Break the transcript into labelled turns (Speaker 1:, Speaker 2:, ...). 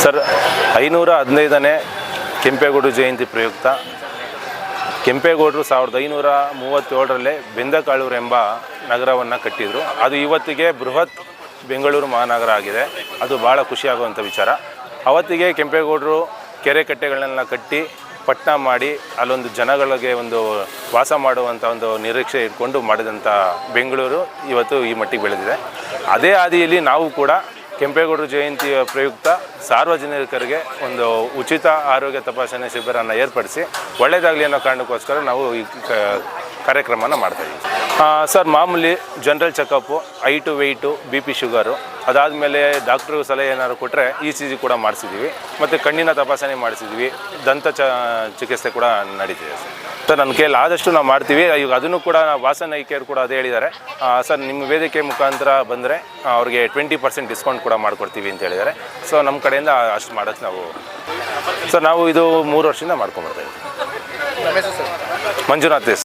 Speaker 1: Sir 515ನೇ ಕೆಂಪೇಗೌಡರು ಜಯಂತಿ ಪ್ರಯುಕ್ತ ಕೆಂಪೇಗೌಡರು 1537ರಲ್ಲಿ ಬೆಂದಕಾಳೂರು ಎಂಬ ನಗರವನ್ನು ಕಟ್ಟಿದರು. ಅದು ಇವತ್ತಿಗೆ ಬೃಹತ್ ಬೆಂಗಳೂರು ಮಹಾನಗರ ಆಗಿದೆ. ಅದು ಭಾಳ ಖುಷಿಯಾಗುವಂಥ ವಿಚಾರ. ಅವತ್ತಿಗೆ ಕೆಂಪೇಗೌಡರು ಕೆರೆ ಕಟ್ಟೆಗಳನ್ನೆಲ್ಲ ಕಟ್ಟಿ ಪಟ್ಟಣ ಮಾಡಿ ಅಲ್ಲೊಂದು ಜನಗಳಿಗೆ ಒಂದು ವಾಸ ಮಾಡುವಂಥ ಒಂದು ನಿರೀಕ್ಷೆ ಇಟ್ಕೊಂಡು ಮಾಡಿದಂಥ ಬೆಂಗಳೂರು ಇವತ್ತು ಈ ಮಟ್ಟಿಗೆ ಬೆಳೆದಿದೆ. ಅದೇ ಹಾದಿಯಲ್ಲಿ ನಾವು ಕೂಡ ಕೆಂಪೇಗೌಡರು ಜಯಂತಿಯ ಪ್ರಯುಕ್ತ ಸಾರ್ವಜನಿಕರಿಗೆ ಒಂದು ಉಚಿತ ಆರೋಗ್ಯ ತಪಾಸಣೆ ಶಿಬಿರವನ್ನು ಏರ್ಪಡಿಸಿ ಒಳ್ಳೆಯದಾಗಲಿ ಅನ್ನೋ ಕಾರಣಕ್ಕೋಸ್ಕರ ನಾವು ಈ ಕಾರ್ಯಕ್ರಮನ ಮಾಡ್ತಾಯಿದ್ದೀವಿ. ಸರ್, ಮಾಮೂಲಿ general checkup, height weight, BP sugar, ಅದಾದಮೇಲೆ ಡಾಕ್ಟ್ರು ಸಲಹೆ ಏನಾದ್ರು ಕೊಟ್ಟರೆ ECG ಕೂಡ ಮಾಡಿಸಿದ್ದೀವಿ. ಮತ್ತು ಕಣ್ಣಿನ ತಪಾಸಣೆ ಮಾಡಿಸಿದ್ವಿ, ದಂತ ಚಿಕಿತ್ಸೆ ಕೂಡ ನಡೀತಿದೆ ಸರ್. ನನ್ನ ಕೈಯಲ್ಲಿ ಆದಷ್ಟು ನಾವು ಮಾಡ್ತೀವಿ. ಈಗ ಅದನ್ನು ಕೂಡ ವಾಸನ್ ಐ ಕೇರ್ ಕೂಡ ಅದೇ ಹೇಳಿದ್ದಾರೆ. ಸರ್, ನಿಮ್ಮ ವೇದಿಕೆ ಮುಖಾಂತರ ಬಂದರೆ ಅವ್ರಿಗೆ 20% ಡಿಸ್ಕೌಂಟ್ ಕೂಡ ಮಾಡಿಕೊಡ್ತೀವಿ ಅಂತ ಹೇಳಿದ್ದಾರೆ. ಸೊ ನಮ್ಮ ಕಡೆಯಿಂದ ಅಷ್ಟು ಮಾಡೋಕ್ಕೆ ನಾವು ಇದು 3 ವರ್ಷದಿಂದ ಮಾಡ್ಕೊಂಬರ್ತಾಯಿದ್ದೀವಿ. ಮಂಜುನಾಥ್